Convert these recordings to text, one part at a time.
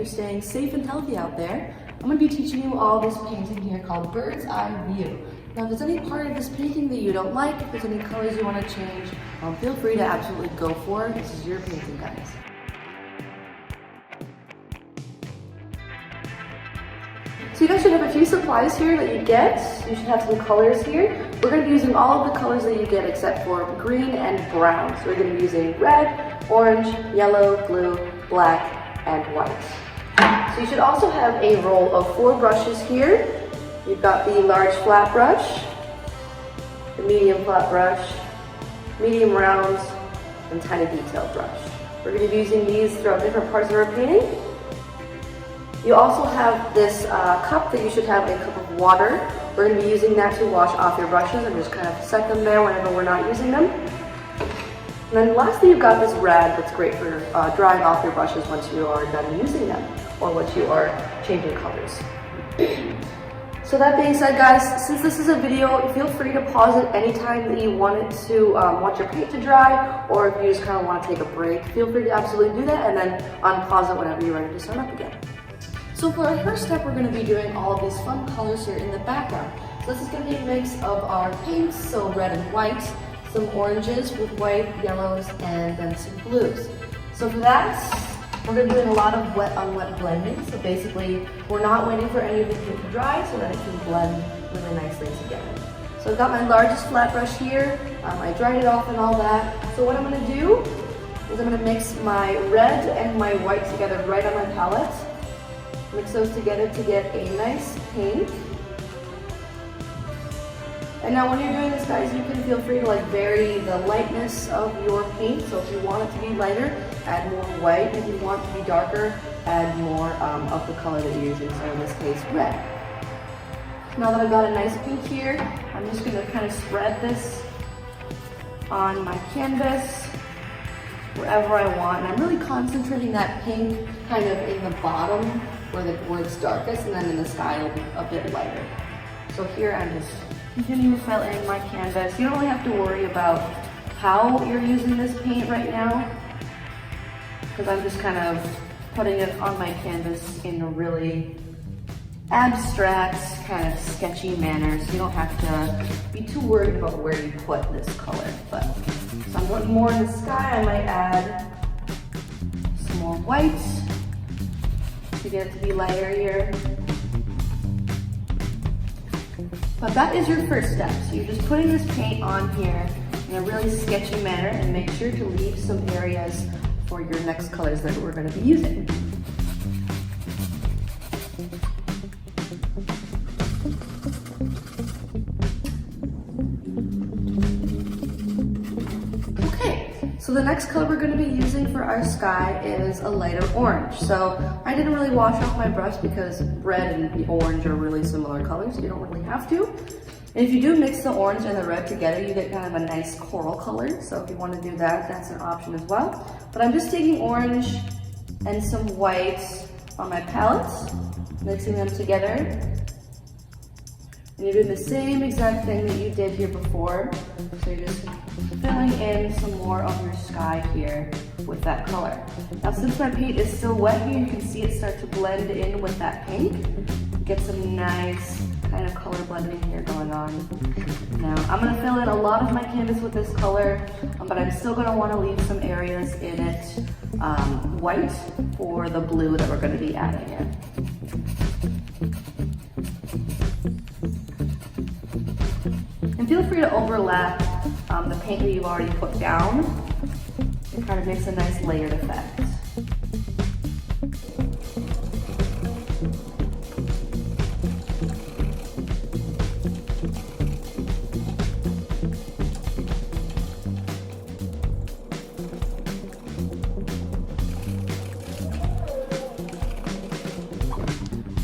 you're staying safe and healthy out there. I'm going to be teaching you all this painting here called Bird's Eye View. Now, if there's any part of this painting that you don't like, if there's any colors you want to change, feel free to absolutely go for it. This is your painting, guys. So you guys should have a few supplies here that you get. You should have some colors here. We're going to be using all of the colors that you get except for green and brown. So we're going to be using red, orange, yellow, blue, black, and white. So you should also have a roll of 4 brushes here. You've got the large flat brush, the medium flat brush, medium round, and tiny detailed brush. We're going to be using these throughout different parts of our painting. You also have this cup that you should have a cup of water. We're going to be using that to wash off your brushes and just kind of set them there whenever we're not using them. And then lastly, you've got this rag that's great for drying off your brushes once you are done using them or once you are changing colors. So that being said, guys, since this is a video, feel free to pause it anytime that you want your paint to dry, or if you just kind of want to take a break, feel free to absolutely do that and then unpause it whenever you're ready to start up again. So for our first step, we're going to be doing all of these fun colors here in the background. So this is going to be a mix of our pinks, so red and white, some oranges with white, yellows, and then some blues. So for that, we're going to be doing a lot of wet on wet blending. So basically, we're not waiting for any of the paint to dry so that it can blend really nicely together. So I've got my largest flat brush here. I dried it off and all that. So what I'm going to do is I'm going to mix my red and my white together right on my palette. Mix those together to get a nice pink. And now when you're doing this, guys, you can feel free to vary the lightness of your paint. So if you want it to be lighter, add more white. If you want it to be darker, add more of the color that you're using. So in this case, red. Now that I've got a nice pink here, I'm just going to kind of spread this on my canvas wherever I want. And I'm really concentrating that pink kind of in the bottom where it's darkest, and then in the sky it'll be a bit lighter. So here I'm just continuing filling my canvas. You don't really have to worry about how you're using this paint right now, because I'm just kind of putting it on my canvas in a really abstract, kind of sketchy manner, so you don't have to be too worried about where you put this color. But so I'm going more in the sky. I might add some more white to get it to be lighter here. But that is your first step. So you're just putting this paint on here in a really sketchy manner, and make sure to leave some areas for your next colors that we're going to be using. So the next color we're going to be using for our sky is a lighter orange. So I didn't really wash off my brush because red and the orange are really similar colors, so you don't really have to. And if you do mix the orange and the red together, you get kind of a nice coral color. So if you want to do that, that's an option as well. But I'm just taking orange and some white on my palette, mixing them together. And you're doing the same exact thing that you did here before. So you're just filling in some more of your sky here with that color. Now since my paint is still wet here, you can see it start to blend in with that pink. Get some nice kind of color blending here going on. Now I'm going to fill in a lot of my canvas with this color, but I'm still going to want to leave some areas in it white for the blue that we're going to be adding in. And feel free to overlap the paint that you've already put down. It kind of makes a nice layered effect.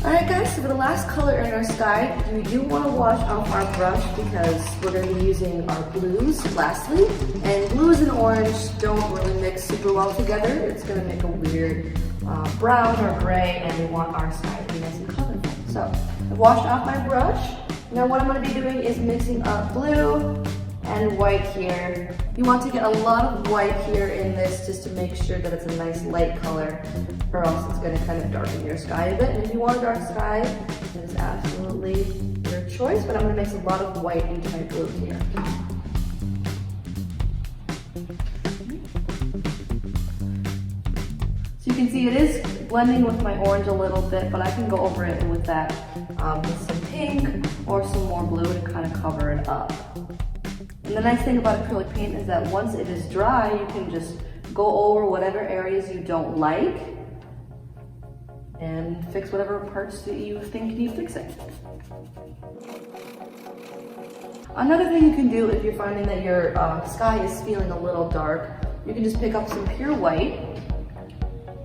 Alright guys, so for the last color in our sky, we do want to wash off our brush because we're going to be using our blues lastly. And blues and orange don't really mix super well together. It's going to make a weird brown or gray, and we want our sky to be nice and colorful. So I've washed off my brush. Now what I'm going to be doing is mixing up blue and white here. You want to get a lot of white here in this just to make sure that it's a nice light color, or else it's gonna kind of darken your sky a bit. And if you want a dark sky, it is absolutely your choice, but I'm gonna mix a lot of white into my blue here. So you can see it is blending with my orange a little bit, but I can go over it with that, with some pink or some more blue to kind of cover it up. And the nice thing about acrylic paint is that once it is dry, you can just go over whatever areas you don't like and fix whatever parts that you think need fixing. Another thing you can do if you're finding that your sky is feeling a little dark, you can just pick up some pure white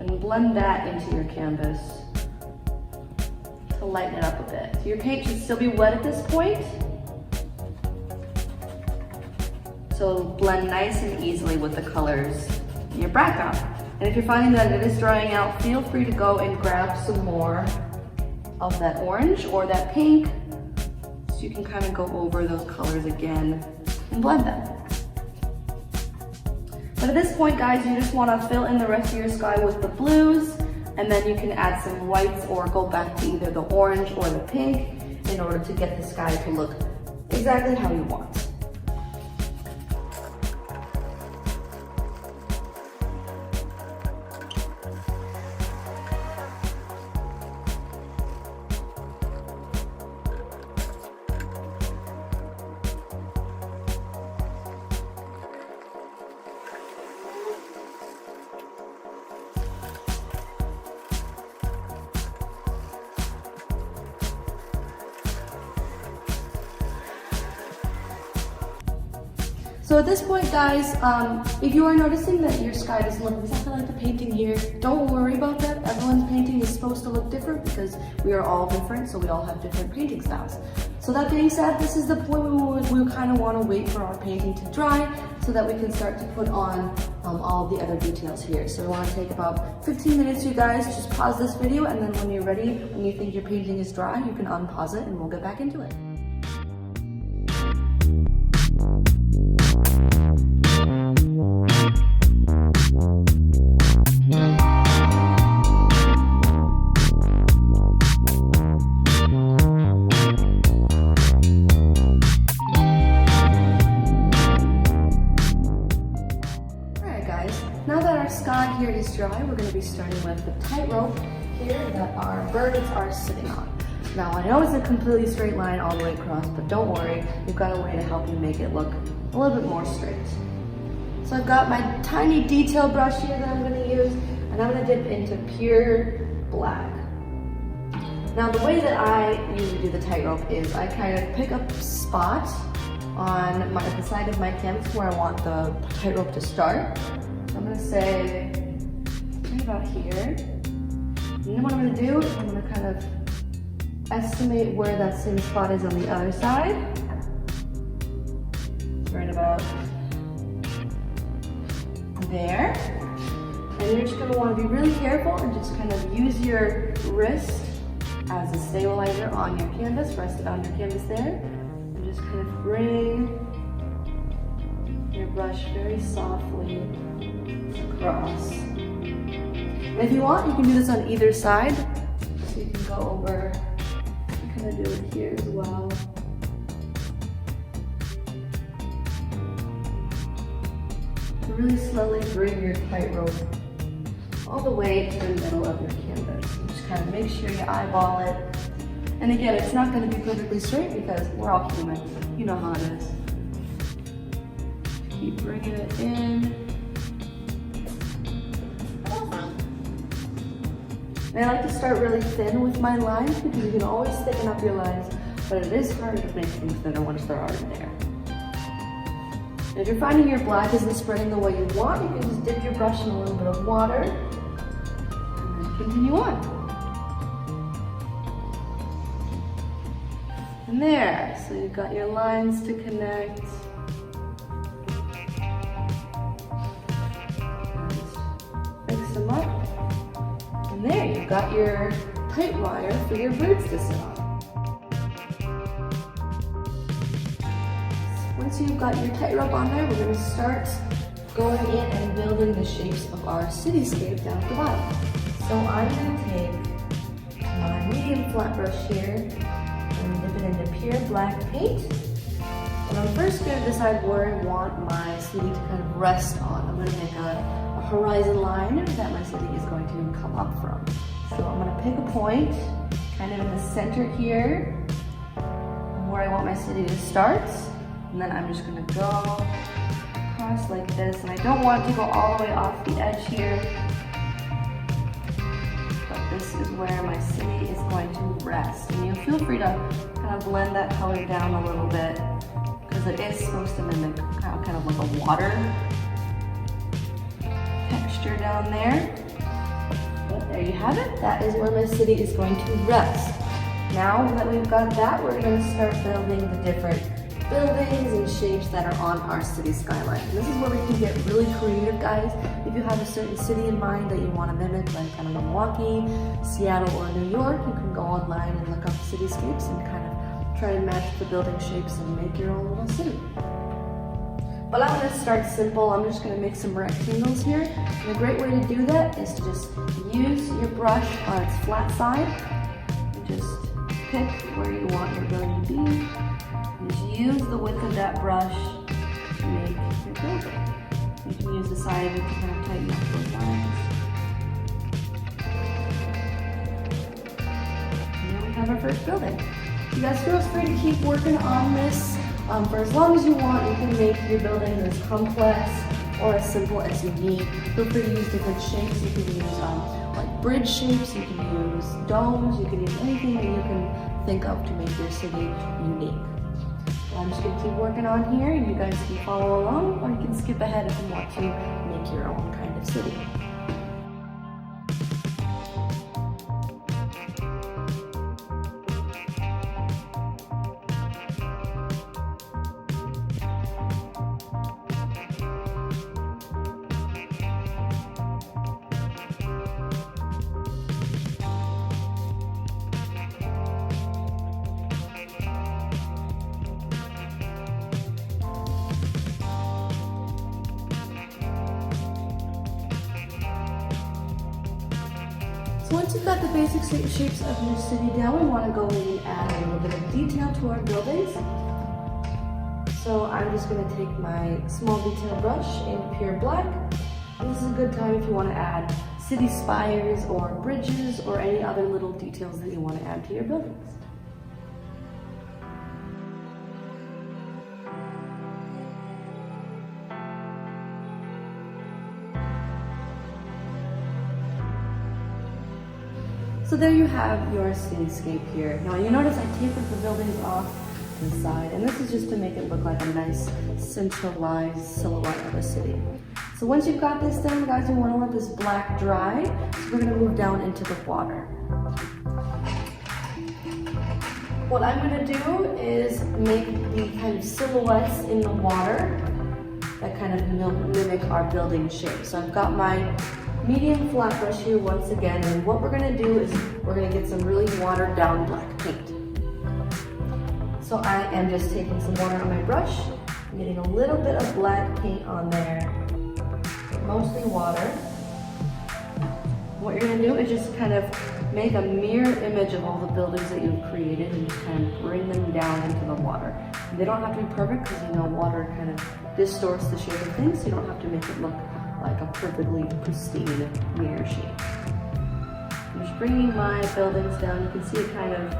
and blend that into your canvas to lighten it up a bit. So your paint should still be wet at this point, so blend nice and easily with the colors in your background. And if you're finding that it is drying out, feel free to go and grab some more of that orange or that pink, so you can kind of go over those colors again and blend them. But at this point, guys, you just want to fill in the rest of your sky with the blues, and then you can add some whites or go back to either the orange or the pink in order to get the sky to look exactly how you want. So at this point, guys, if you are noticing that your sky doesn't look exactly like the painting here, don't worry about that. Everyone's painting is supposed to look different because we are all different, so we all have different painting styles. So that being said, this is the point where we kind of want to wait for our painting to dry so that we can start to put on all of the other details here. So we want to take about 15 minutes, you guys. Just pause this video, and then when you're ready, when you think your painting is dry, you can unpause it and we'll get back into it. Now that our sky here is dry, we're going to be starting with the tightrope here that our birds are sitting on. Now I know it's a completely straight line all the way across, but don't worry, we've got a way to help you make it look a little bit more straight. So I've got my tiny detail brush here that I'm going to use, and I'm going to dip into pure black. Now the way that I usually do the tightrope is I kind of pick a spot on the side of my canvas where I want the tightrope to start. I'm going to say right about here. And then what I'm going to do is I'm going to kind of estimate where that same spot is on the other side. Right about there. And you're just going to want to be really careful and just kind of use your wrist as a stabilizer on your canvas. Rest it on your canvas there. And just kind of bring your brush very softly across. And if you want, you can do this on either side. So you can go over, you kind of do it here as well. So really slowly bring your tightrope all the way to the middle of your canvas. And just kind of make sure you eyeball it. And again, it's not going to be perfectly straight because we're all human. You know how it is. Keep bringing it in. And I like to start really thin with my lines because you can always thicken up your lines, but it is harder to make things thinner once they're already there. And if you're finding your black isn't spreading the way you want, you can just dip your brush in a little bit of water and then continue on. And there, so you've got your lines to connect. Fix them up. And there, you've got your tight wire for your birds to sit on. Once once you've got your tightrope on there, we're gonna start going in and building the shapes of our cityscape down at the bottom. So I'm gonna take my medium flat brush here and dip it into pure black paint. And I'm first gonna decide where I want my city to kind of rest on. I'm gonna make a horizon line that my city is going to come up from. So I'm gonna pick a point, kind of in the center here, where I want my city to start. And then I'm just gonna go across like this. And I don't want it to go all the way off the edge here. But this is where my city is going to rest. And you'll feel free to kind of blend that color down a little bit, because it is supposed to mimic kind of like a water texture down there. But there you have it. That is where my city is going to rest. Now that we've got that, we're going to start building the different buildings and shapes that are on our city skyline. And this is where we can get really creative, guys. If you have a certain city in mind that you want to mimic, like kind of Milwaukee, Seattle, or New York, you can go online and look up cityscapes and kind of try and match the building shapes and make your own little city. But I'm going to start simple. I'm just going to make some rectangles here. And a great way to do that is to just use your brush on its flat side. And just pick where you want your building to be. And just use the width of that brush to make your building. You can use the side of it to kind of tighten up those lines. And there we have our first building. You guys feel free to keep working on this for as long as you want. You can make your building as complex or as simple as you need. Feel free to use different shapes. You can use like bridge shapes, you can use domes, you can use anything that you can think of to make your city unique. I'm just going to keep working on here, and you guys can follow along, or you can skip ahead if you want to make your own kind of city. So once you've got the basic shapes of your city down, we want to go in and add a little bit of detail to our buildings. So I'm just going to take my small detail brush in pure black. And this is a good time if you want to add city spires or bridges or any other little details that you want to add to your buildings. So there you have your cityscape here. Now you notice I tapered the buildings off to the side, and this is just to make it look like a nice centralized silhouette of a city. So once you've got this done, guys, we want to let this black dry. So we're going to move down into the water. What I'm going to do is make the kind of silhouettes in the water that kind of mimic our building shape. So I've got my medium flat brush here once again, and what we're going to do is we're going to get some really watered down black paint. So I am just taking some water on my brush, I'm getting a little bit of black paint on there, but mostly water. What you're going to do is just kind of make a mirror image of all the buildings that you've created and just kind of bring them down into the water. And they don't have to be perfect, because you know water kind of distorts the shape of things, so you don't have to make it look like a perfectly pristine mirror shape. I'm just bringing my buildings down. You can see it kind of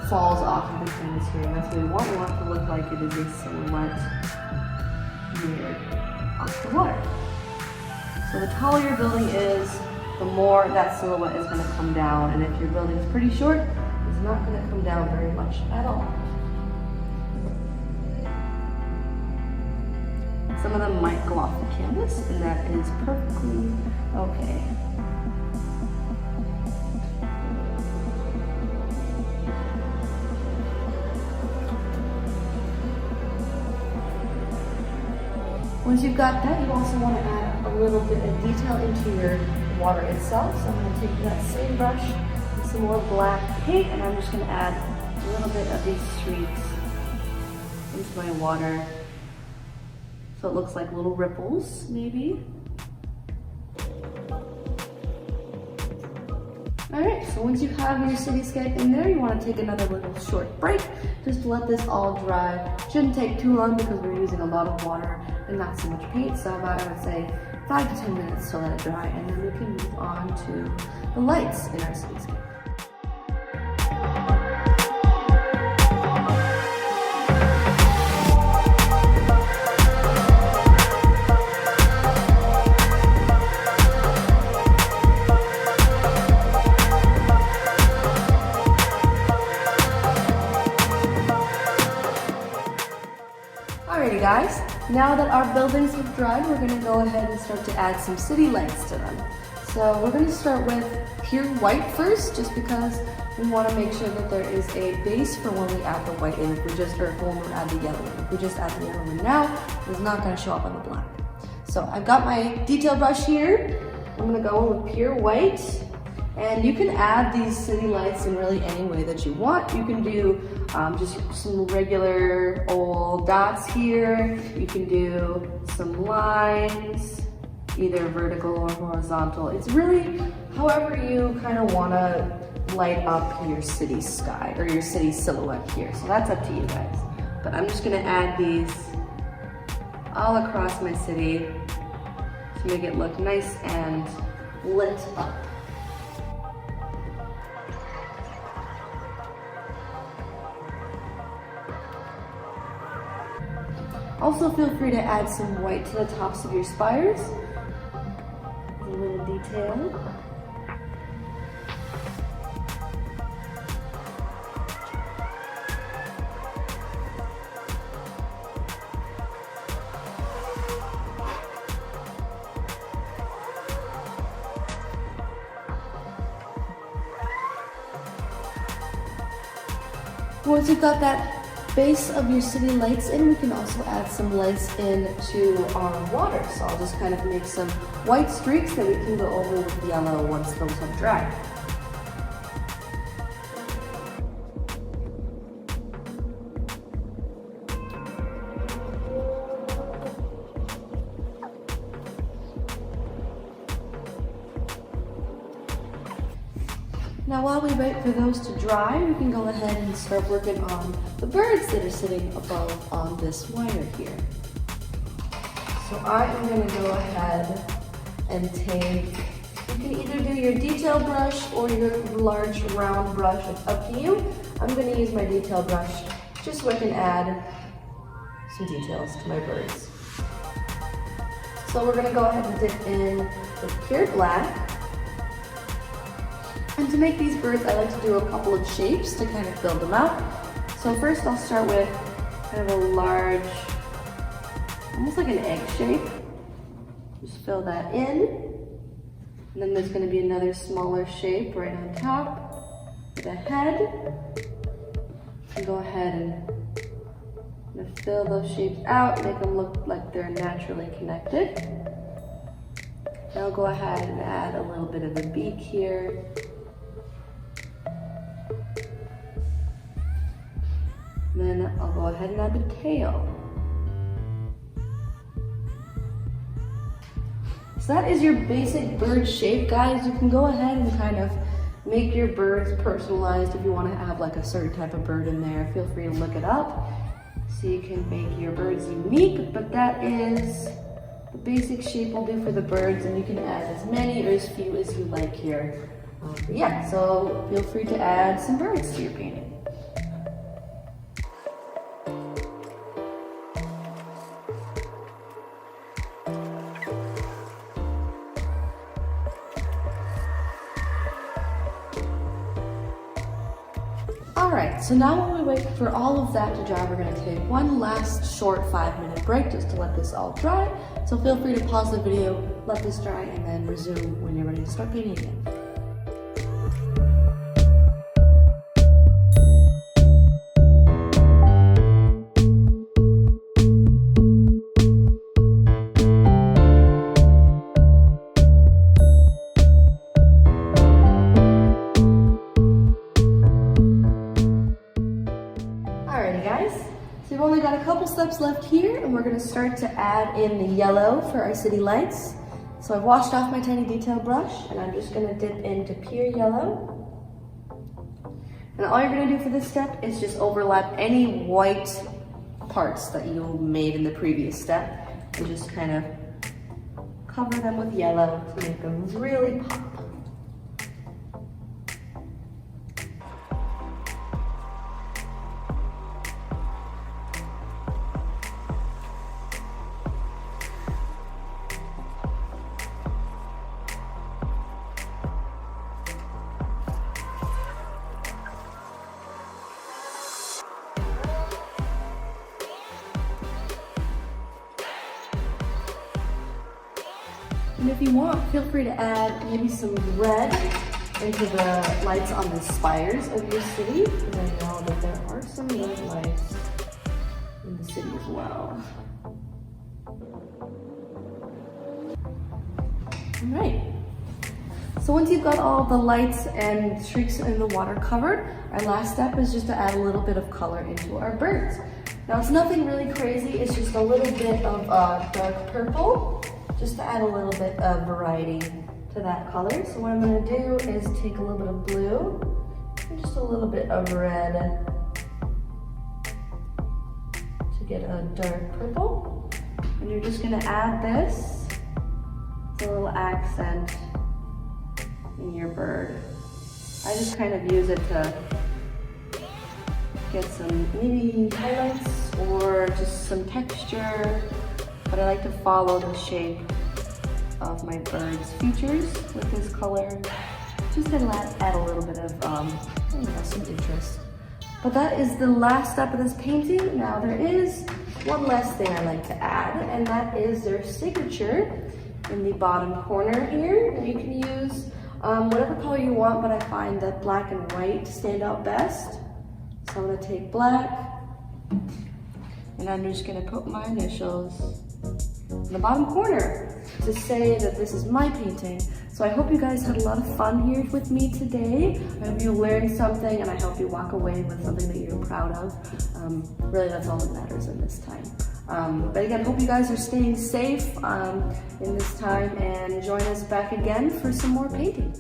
falls off of the canvas here, and that's what we want. We want it to look like it is a silhouette mirrored off the water. So the taller your building is, the more that silhouette is going to come down, and if your building is pretty short, it's not going to come down very much at all. Some of them might go off the canvas, and that is perfectly okay. Once you've got that, you also want to add a little bit of detail into your water itself. So I'm going to take that same brush with some more black paint, and I'm just going to add a little bit of these streaks into my water. So it looks like little ripples, maybe. All right, so once you have your cityscape in there, you want to take another little short break just to let this all dry. Shouldn't take too long because we're using a lot of water and not so much paint. So about, I would say, 5 to 10 minutes to let it dry, and then we can move on to the lights in our cityscape. Alrighty guys, now that our buildings have dried, we're going to go ahead and start to add some city lights to them. So we're going to start with pure white first, just because we want to make sure that there is a base for when we add the white in. If we just, or when we add the yellow in. If we just add the yellow in now, it's not going to show up on the black. So I've got my detail brush here. I'm going to go in with pure white. And you can add these city lights in really any way that you want. You can do just some regular old dots here. You can do some lines, either vertical or horizontal. It's really however you kind of want to light up your city sky or your city silhouette here. So that's up to you guys. But I'm just gonna add these all across my city to make it look nice and lit up. Also feel free to add some white to the tops of your spires. A little detail. Once you've got that base of your city lights in, we can also add some lights into our water. So I'll just kind of make some white streaks that we can go over with yellow once those have dried. Now while we wait for those to dry, we can go ahead and start working on the birds that are sitting above on this wire here. So I am going to go ahead and take, you can either do your detail brush or your large round brush, it's up to you. I'm going to use my detail brush just so I can add some details to my birds. So we're going to go ahead and dip in with pure black. And to make these birds, I like to do a couple of shapes to kind of build them out. So first I'll start with kind of a large, almost like an egg shape. Just fill that in. And then there's going to be another smaller shape right on top with a head. And go ahead and fill those shapes out, make them look like they're naturally connected. Now I'll go ahead and add a little bit of a beak here. Then I'll go ahead and add the tail. So that is your basic bird shape, guys. You can go ahead and kind of make your birds personalized if you want to have like a certain type of bird in there. Feel free to look it up so you can make your birds unique, but that is the basic shape we'll do for the birds, and you can add as many or as few as you like here. Yeah, so feel free to add some birds to your painting. Alright, so now while we wait for all of that to dry, we're going to take one last short 5-minute break just to let this all dry. So feel free to pause the video, let this dry, and then resume when you're ready to start painting again. So we've only got a couple steps left here, and we're gonna start to add in the yellow for our city lights. So I've washed off my tiny detail brush, and I'm just gonna dip into pure yellow. And all you're gonna do for this step is just overlap any white parts that you made in the previous step, and just kind of cover them with yellow to make them really pop. And if you want, feel free to add maybe some red into the lights on the spires of your city, because I know that there are some red lights in the city as well. All right. So once you've got all the lights and streaks in the water covered, our last step is just to add a little bit of color into our birds. Now it's nothing really crazy, it's just a little bit of dark purple, just to add a little bit of variety to that color. So what I'm gonna do is take a little bit of blue and just a little bit of red to get a dark purple. And you're just gonna add this as a little accent in your bird. I just kind of use it to get some maybe highlights or just some texture. But I like to follow the shape of my bird's features with this color. Just gonna add a little bit of some interest. But that is the last step of this painting. Now there is one last thing I like to add, and that is their signature in the bottom corner here. And you can use whatever color you want, but I find that black and white stand out best. So I'm gonna take black, and I'm just gonna put my initials in the bottom corner to say that this is my painting. So I hope you guys had a lot of fun here with me today. I hope you learned something, and I hope you walk away with something that you're proud of. Really, that's all that matters in this time. But again, hope you guys are staying safe in this time, and join us back again for some more painting.